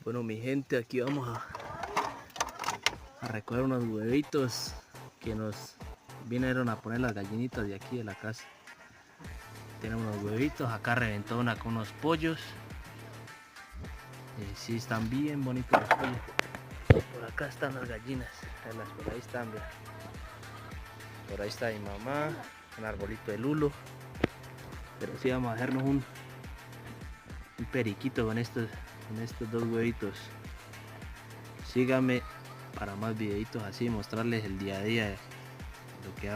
Bueno, mi gente, aquí vamos a recoger unos huevitos que nos vinieron a poner las gallinitas de aquí de la casa. Tienen unos huevitos, acá reventó una con unos pollos. Sí, están bien bonitos los pollos. Por acá están las gallinas, por ahí están, vean. Por ahí está mi mamá, un arbolito de lulo. Pero sí vamos a hacernos un periquito con estos dos huevitos. Síganme para más videitos así, mostrarles el día a día de lo que hago.